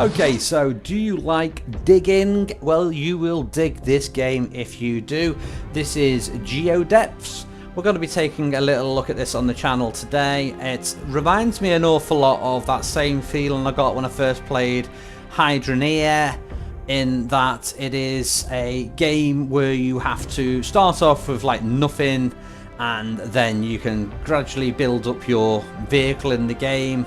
Okay, so do you like digging? Well, you will dig this game if you do. This is GeoDepths. We're going to be taking a little look at this on the channel today. It reminds me an awful lot of that same feeling I got when I first played Hydroneer, in that it is a game where you have to start off with like nothing, and then you can gradually build up your vehicle in the game,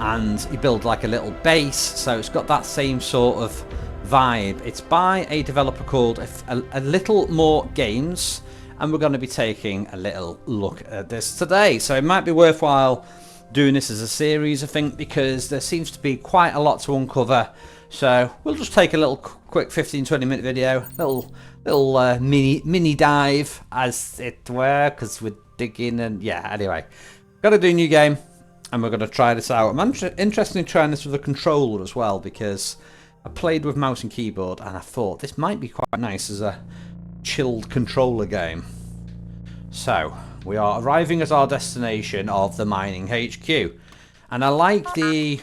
and you build like a little base. So it's got that same sort of vibe. It's by a developer called a Little More Games, and we're going to be taking a little look at this today. So it might be worthwhile doing this as a series, I think, because there seems to be quite a lot to uncover. So we'll just take a little quick 15-20 minute video, little mini dive as it were, because we're digging. And yeah, anyway, got to do a new game and we're going to try this out. I'm interested in trying this with a controller as well, because I played with mouse and keyboard and I thought this might be quite nice as a chilled controller game. So we are arriving at our destination of the mining HQ, and I like the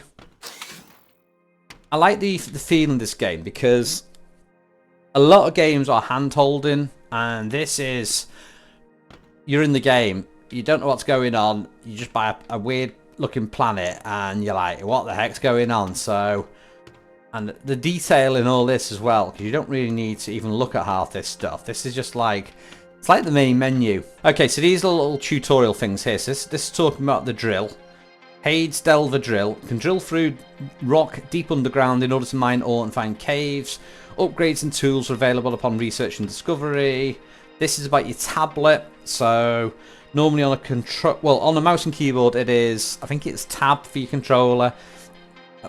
feel in this game, because a lot of games are hand holding, and this is, you're in the game, you don't know what's going on, you just buy a weird looking planet and you're like, what the heck's going on? So, and the detail in all this as well, because you don't really need to even look at half this stuff. This is just like, it's like the main menu. Okay, so these are little tutorial things here. So this is talking about the drill. Hades Delver drill. Can drill through rock deep underground in order to mine ore and find caves. Upgrades and tools are available upon research and discovery. This is about your tablet. So normally on on a mouse and keyboard it is, I think it's tab for your controller.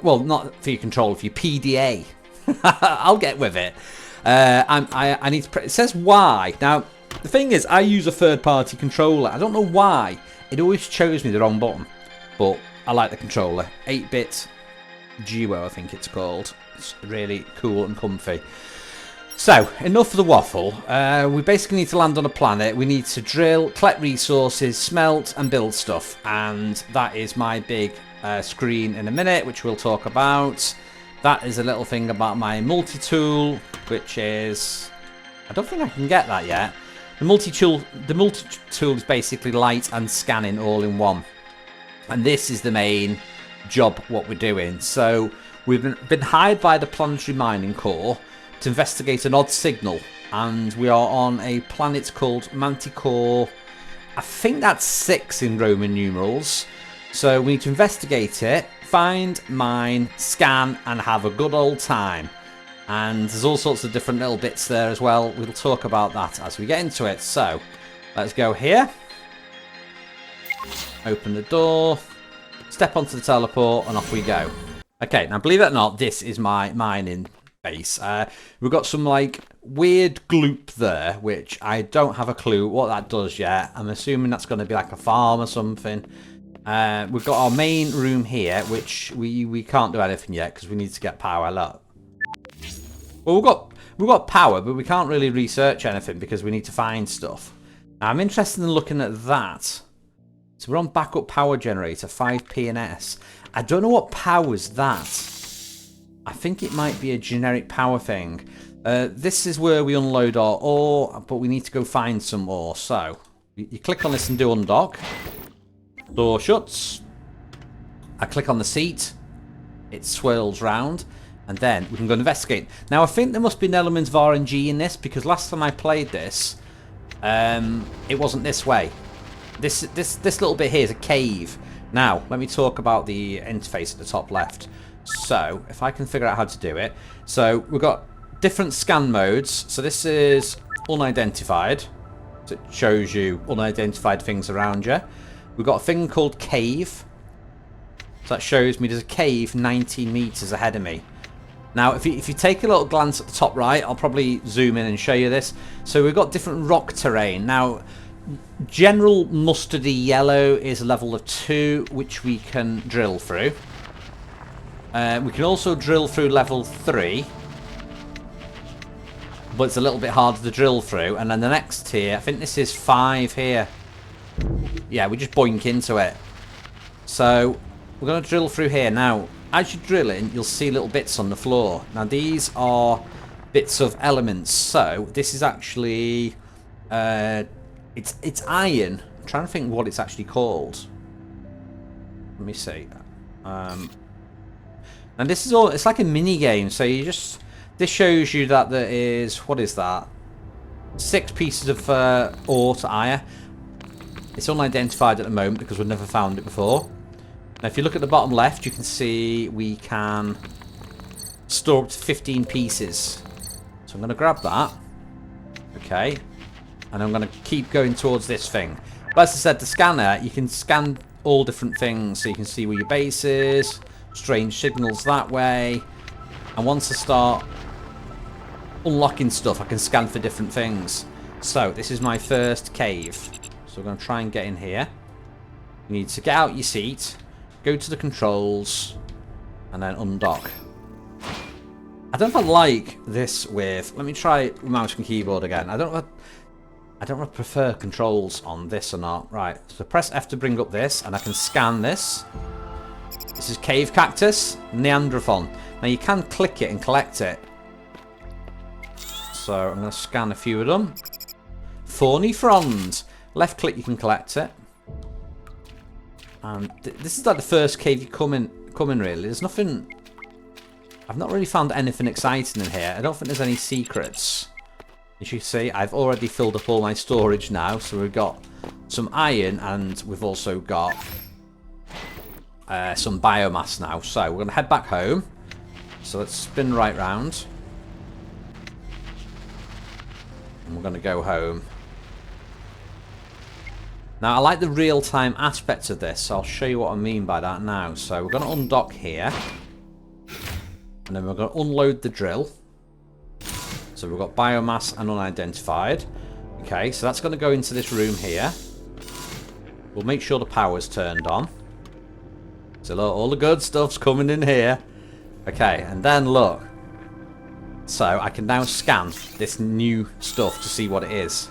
Well, not for your controller, for your PDA. I'll get with it. I need to. It says Y. Now the thing is, I use a third-party controller. I don't know why. It always shows me the wrong button. But I like the controller. 8-bit Geo, I think it's called. It's really cool and comfy. So, enough of the waffle. We basically need to land on a planet. We need to drill, collect resources, smelt, and build stuff. And that is my big screen in a minute, which we'll talk about. That is a little thing about my multi-tool, which is... I don't think I can get that yet. The multi-tool is basically light and scanning all in one. And this is the main job, what we're doing. So we've been hired by the Planetary Mining Corps to investigate an odd signal, and we are on a planet called Manticore. I think that's 6 in Roman numerals. So we need to investigate it, find, mine, scan, and have a good old time. And there's all sorts of different little bits there as well. We'll talk about that as we get into it. So let's go here. Open the door, step onto the teleport, and off we go. Okay, now believe it or not, this is my mining base. We've got some like weird gloop there, which I don't have a clue what that does yet. I'm assuming that's going to be like a farm or something. We've got our main room here, which we can't do anything yet because we need to get power. Look. Well, we've got power, but we can't really research anything because we need to find stuff. Now, I'm interested in looking at that. So we're on backup power generator, 5 P&S. I don't know what powers that. I think it might be a generic power thing. This is where we unload our ore, but we need to go find some ore. So you click on this and do undock. Door shuts. I click on the seat. It swirls round. And then we can go investigate. Now I think there must be an element of RNG in this, because last time I played this, it wasn't this way. This little bit here is a cave. Now, let me talk about the interface at the top left. So, if I can figure out how to do it. So, we've got different scan modes. So, this is unidentified. So, it shows you unidentified things around you. We've got a thing called cave. So, that shows me there's a cave 19 meters ahead of me. Now, if you take a little glance at the top right, I'll probably zoom in and show you this. So, we've got different rock terrain. Now, general mustardy yellow is a level of 2, which we can drill through. We can also drill through level 3, but it's a little bit harder to drill through. And then the next tier, I think this is 5 here. Yeah, we just boink into it. So we're going to drill through here now. as you're drilling, you'll see little bits on the floor. Now these are bits of elements. So this is actually it's iron. I'm trying to think what it's actually called. Let me see. And this is all, it's like a mini game. So you just, this shows you that there is, what is that? 6 pieces of ore to iron. It's unidentified at the moment because we've never found it before. Now if you look at the bottom left, you can see we can store up to 15 pieces. So I'm going to grab that. Okay. And I'm going to keep going towards this thing. But as I said, the scanner, you can scan all different things. So you can see where your base is, strange signals that way. And once I start unlocking stuff, I can scan for different things. So this is my first cave. So we're going to try and get in here. You need to get out your seat, go to the controls, and then undock. I don't know if I like this with... Let me try mouse and keyboard again. I don't know if I prefer controls on this or not. Right, so press F to bring up this, and I can scan this. This is cave cactus, Neanderthal. Now you can click it and collect it. So I'm going to scan a few of them. Thorny fronds. Left click, you can collect it. And this is like the first cave you come in really. There's nothing... I've not really found anything exciting in here. I don't think there's any secrets. As you can see, I've already filled up all my storage now. So we've got some iron and we've also got some biomass now. So we're going to head back home. So let's spin right round. And we're going to go home. Now I like the real-time aspect of this. So I'll show you what I mean by that now. So we're going to undock here. And then we're going to unload the drill. So we've got biomass and unidentified. Okay, so that's going to go into this room here. We'll make sure the power's turned on. So look, all the good stuff's coming in here. Okay, and then look. So I can now scan this new stuff to see what it is.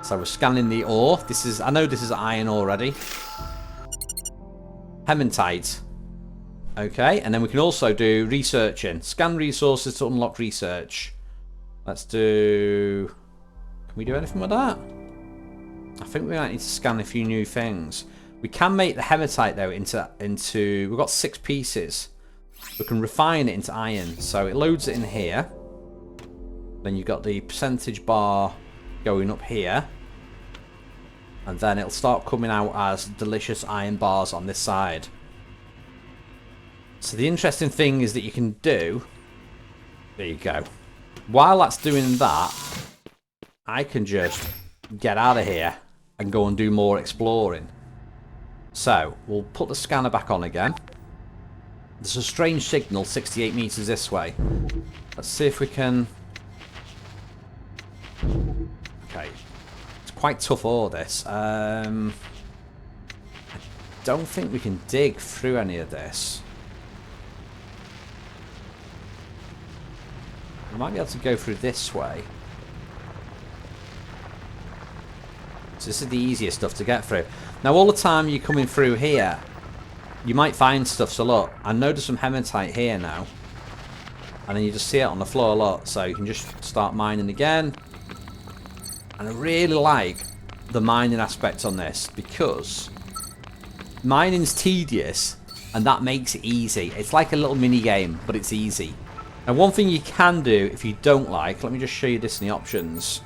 So we're scanning the ore. This is, I know this is iron already. Hematite. Okay, and then we can also do researching. Scan resources to unlock research. Let's do... Can we do anything with that? I think we might need to scan a few new things. We can make the hematite though into... We've got 6 pieces. We can refine it into iron. So it loads it in here. Then you've got the percentage bar going up here. And then it'll start coming out as delicious iron bars on this side. So the interesting thing is that you can do... There you go. While that's doing that, I can just get out of here and go and do more exploring. So, we'll put the scanner back on again. There's a strange signal 68 meters this way. Let's see if we can... Okay. It's quite tough ore, this. I don't think we can dig through any of this. We might be able to go through this way. So this is the easiest stuff to get through. Now all the time you're coming through here, you might find stuff. So look, I noticed some hematite here now. And then you just see it on the floor a lot. So you can just start mining again. And I really like the mining aspect on this, because mining's tedious and that makes it easy. It's like a little mini game, but it's easy. And one thing you can do if you don't like, let me just show you this in the options.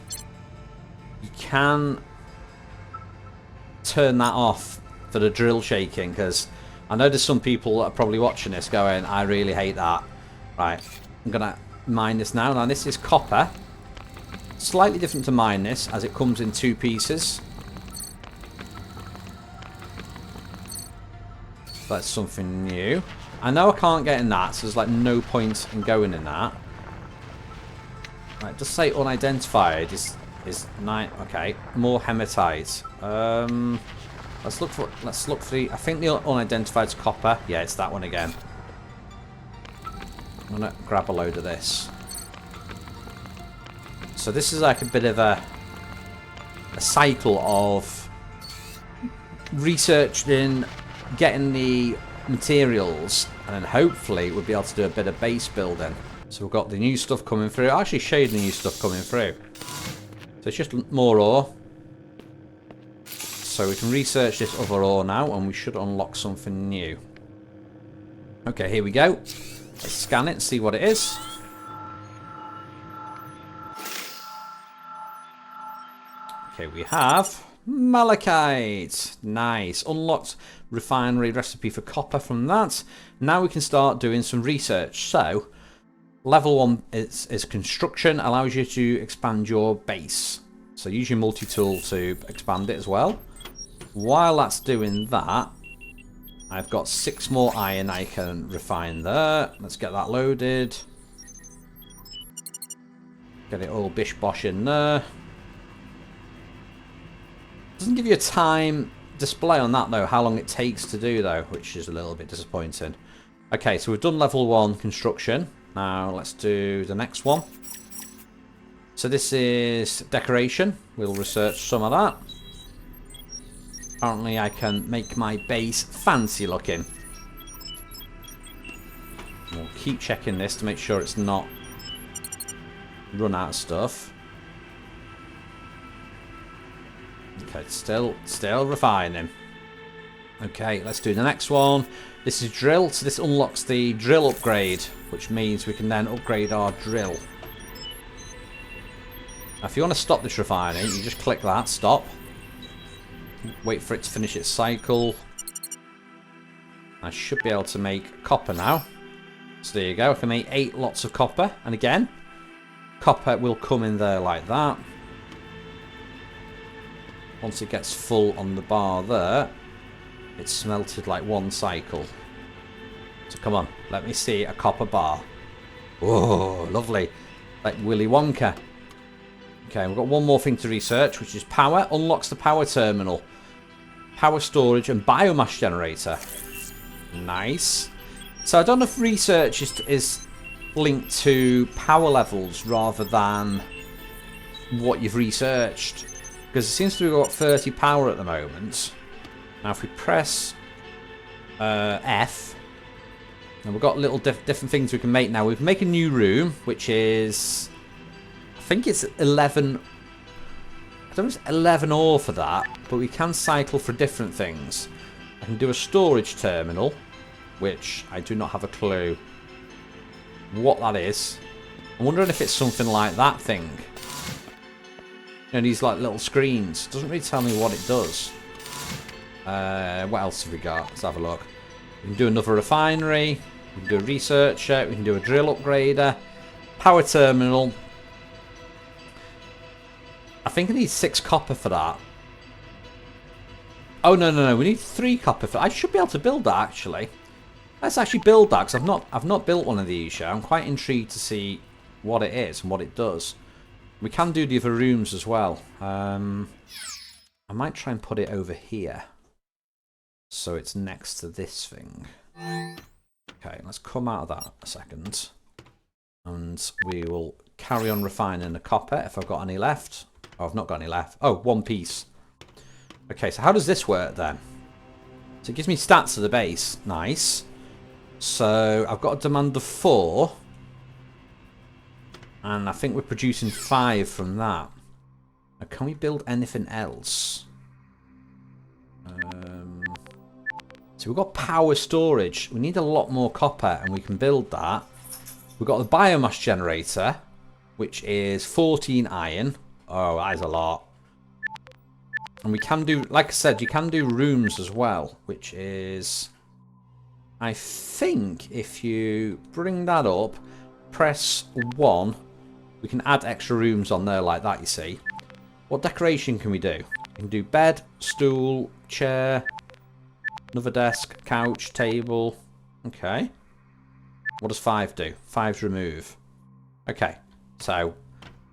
You can turn that off for the drill shaking, because I know there's some people that are probably watching this going, I really hate that. Right, I'm going to mine this now. Now this is copper. Slightly different to mine this, as it comes in 2 pieces. That's something new. I know I can't get in that, so there's like no point in going in that. Right, just say unidentified is 9. Okay, more hematite. Let's look for the. I think the unidentified's copper. Yeah, it's that one again. I'm gonna grab a load of this. So this is like a bit of a cycle of researching, getting the materials, And then hopefully we'll be able to do a bit of base building. So we've got the new stuff coming through. I'll actually show you the new stuff coming through. So it's just more ore. So we can research this other ore now, and we should unlock something new. Okay, here we go. Let's scan it and see what it is. Okay, we have malachite. Nice. Unlocked refinery recipe for copper from that. Now we can start doing some research. So, level 1 is construction. Allows you to expand your base. So use your multi-tool to expand it as well. While that's doing that, I've got 6 more iron I can refine there. Let's get that loaded. Get it all bish-bosh in there. Doesn't give you a time display on that though, how long it takes to do though, which is a little bit disappointing. Okay, so we've done level 1 construction. Now let's do the next one. So this is decoration. We'll research some of that. Apparently I can make my base fancy looking. We'll keep checking this to make sure it's not run out of stuff. Okay, still refining. Okay, let's do the next one. This is drill, so this unlocks the drill upgrade, which means we can then upgrade our drill. Now, if you want to stop this refining, you just click that, stop. Wait for it to finish its cycle. I should be able to make copper now. So there you go, I can make 8 lots of copper. And again, copper will come in there like that. Once it gets full on the bar there, it's smelted like 1 cycle. So come on, let me see a copper bar. Oh, lovely. Like Willy Wonka. Okay, we've got one more thing to research, which is power. Unlocks the power terminal. Power storage and biomass generator. Nice. So I don't know if research is linked to power levels rather than what you've researched. Because it seems to have got 30 power at the moment. Now if we press F, and we've got little different things we can make now. We can make a new room, which is, I think it's 11. I don't know if it's 11 ore for that, but we can cycle for different things. I can do a storage terminal, which I do not have a clue what that is. I'm wondering if it's something like that thing. You know, these like little screens. It doesn't really tell me what it does. What else have we got? Let's have a look. We can do another refinery. We can do a researcher. We can do a drill upgrader. Power terminal. I think I need 6 copper for that. Oh, no. We need 3 copper for that. I should be able to build that, actually. Let's actually build that, because I've not built one of these yet. I'm quite intrigued to see what it is and what it does. We can do the other rooms as well. I might try and put it over here. So it's next to this thing. Okay, let's come out of that a second. And we will carry on refining the copper if I've got any left. Oh, I've not got any left. Oh, 1 piece. Okay, so how does this work then? So it gives me stats of the base. Nice. So I've got a demand of 4. And I think we're producing 5 from that. Now, can we build anything else? So we've got power storage. We need a lot more copper, and we can build that. We've got the biomass generator, which is 14 iron. Oh, that is a lot. And we can do, like I said, you can do rooms as well, which is, I think if you bring that up, press 1, we can add extra rooms on there like that, you see. What decoration can we do? We can do bed, stool, chair, another desk, couch, table. Okay. What does 5 do? 5's remove. Okay. So,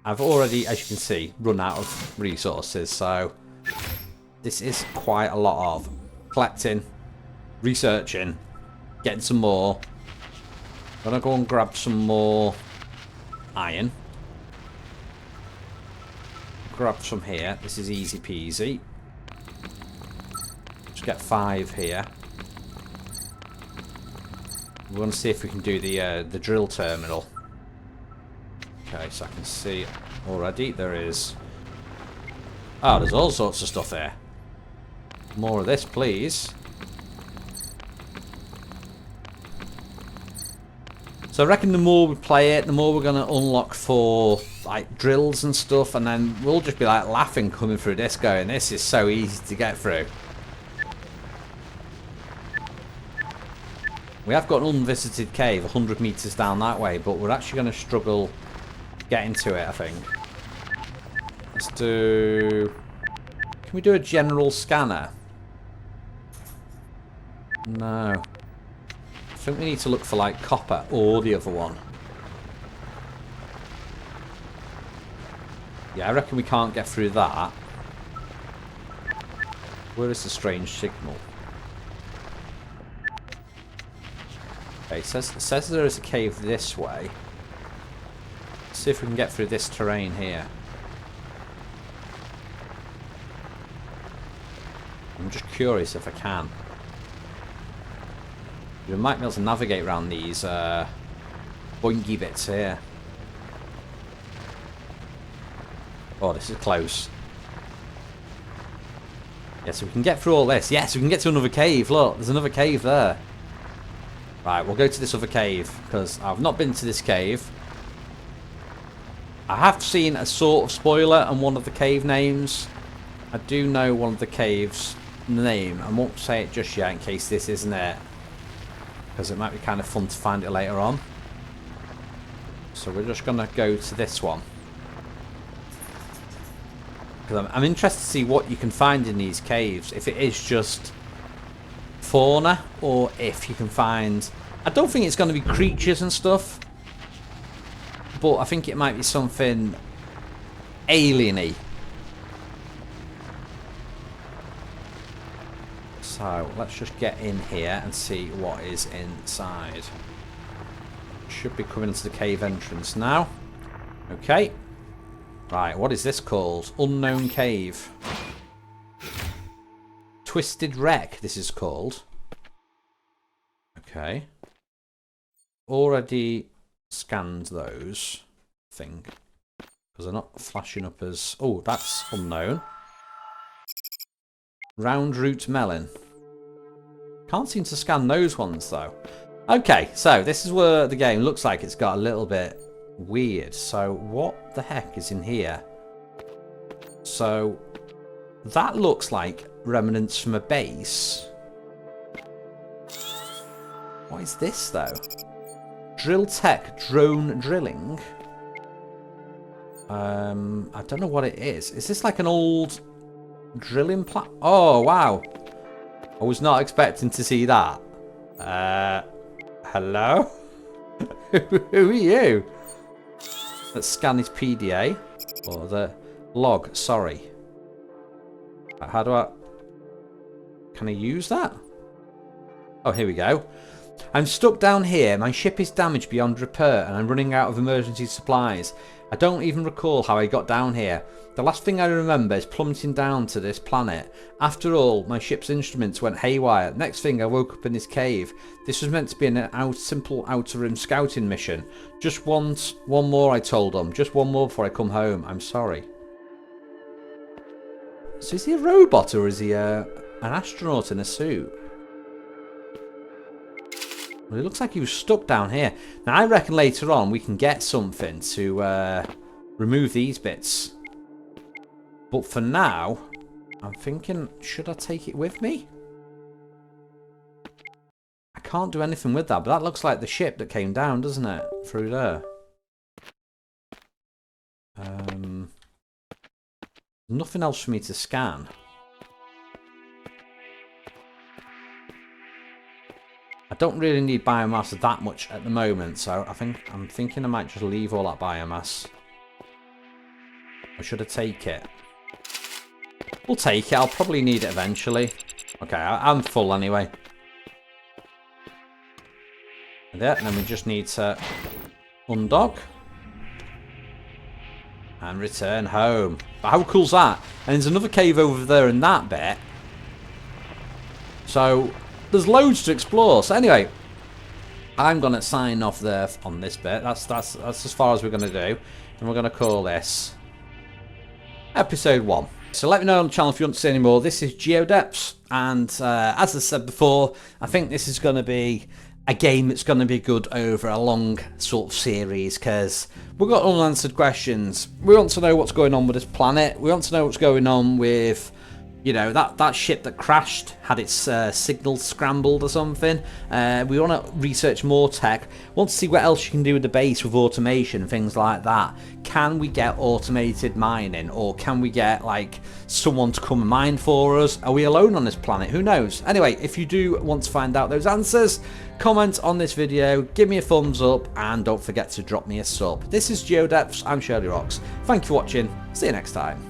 I've already, as you can see, run out of resources. So, this is quite a lot of collecting, researching, getting some more. I'm going to go and grab some more iron. Grab some here. This is easy peasy. Just get 5 here. We want to see if we can do the drill terminal. Okay, so I can see already there is... Oh, there's all sorts of stuff here. More of this, please. So I reckon the more we play it, the more we're going to unlock for like drills and stuff, and then we'll just be like laughing coming through this going, this is so easy to get through. We have got an unvisited cave 100 meters down that way, but we're actually going to struggle getting to it, I think. Let's do... Can we do a general scanner? No. I think we need to look for like copper or the other one. Yeah, I reckon we can't get through that. Where is the strange signal? Okay, it says there is a cave this way. Let's see if we can get through this terrain here. I'm just curious if I can. We might be able to navigate around these boinky bits here. Oh, this is close. Yeah, so we can get through all this. Yes, we can get to another cave. Look, there's another cave there. Right, we'll go to this other cave, because I've not been to this cave. I have seen a sort of spoiler on one of the cave names. I do know one of the caves' name. I won't say it just yet in case this isn't it, because it might be kind of fun to find it later on. So we're just going to go to this one. Because I'm interested to see what you can find in these caves. If it is just fauna, or if you can find... I don't think it's going to be creatures and stuff, but I think it might be something alien-y. So let's just get in here and see what is inside. Should be coming into the cave entrance now. Okay. Right, what is this called? Unknown cave. Twisted Wreck, this is called. Okay. Already scanned those, I think. Because they're not flashing up as... Oh, that's unknown. Round root melon. Can't seem to scan those ones, though. Okay, so this is where the game looks like it's got a little bit weird. So what the heck is in here? So that looks like remnants from a base. What is this, though? Drill tech drone drilling. I don't know what it is. Is this like an old drilling plat? Oh, wow. I was not expecting to see that. Hello? Who are you? Let's scan his PDA. Or the log, sorry. How do I... Can I use that? Oh, here we go. I'm stuck down here. My ship is damaged beyond repair and I'm running out of emergency supplies. I don't even recall how I got down here. The last thing I remember is plummeting down to this planet. After all, my ship's instruments went haywire. Next thing, I woke up in this cave. This was meant to be an simple outer rim scouting mission. Just one more, I told them. Just one more before I come home. I'm sorry. So is he a robot or is he an astronaut in a suit? Well, it looks like he was stuck down here. Now, I reckon later on we can get something to remove these bits. But for now, I'm thinking, should I take it with me? I can't do anything with that, but that looks like the ship that came down, doesn't it? Through there. Nothing else for me to scan. I don't really need biomass that much at the moment, so I'm thinking I might just leave all that biomass. Or should I take it? We'll take it. I'll probably need it eventually. Okay, I'm full anyway. There, and then we just need to undock and return home. But how cool's that? And there's another cave over there in that bit. So there's loads to explore. So anyway, I'm going to sign off there on this bit. That's as far as we're going to do. And we're going to call this episode 1. So let me know on the channel if you want to see any more. This is GeoDepths. And as I said before, I think this is going to be a game that's going to be good over a long sort of series, because we've got unanswered questions. We want to know what's going on with this planet. We want to know what's going on with, you know, that ship that crashed, had its signals scrambled or something. We want to research more tech. Want to see what else you can do with the base with automation, things like that. Can we get automated mining, or can we get like someone to come and mine for us? Are we alone on this planet? Who knows? Anyway, if you do want to find out those answers, comment on this video, give me a thumbs up, and don't forget to drop me a sub. This is GeoDepths. I'm shirlierox. Thank you for watching. See you next time.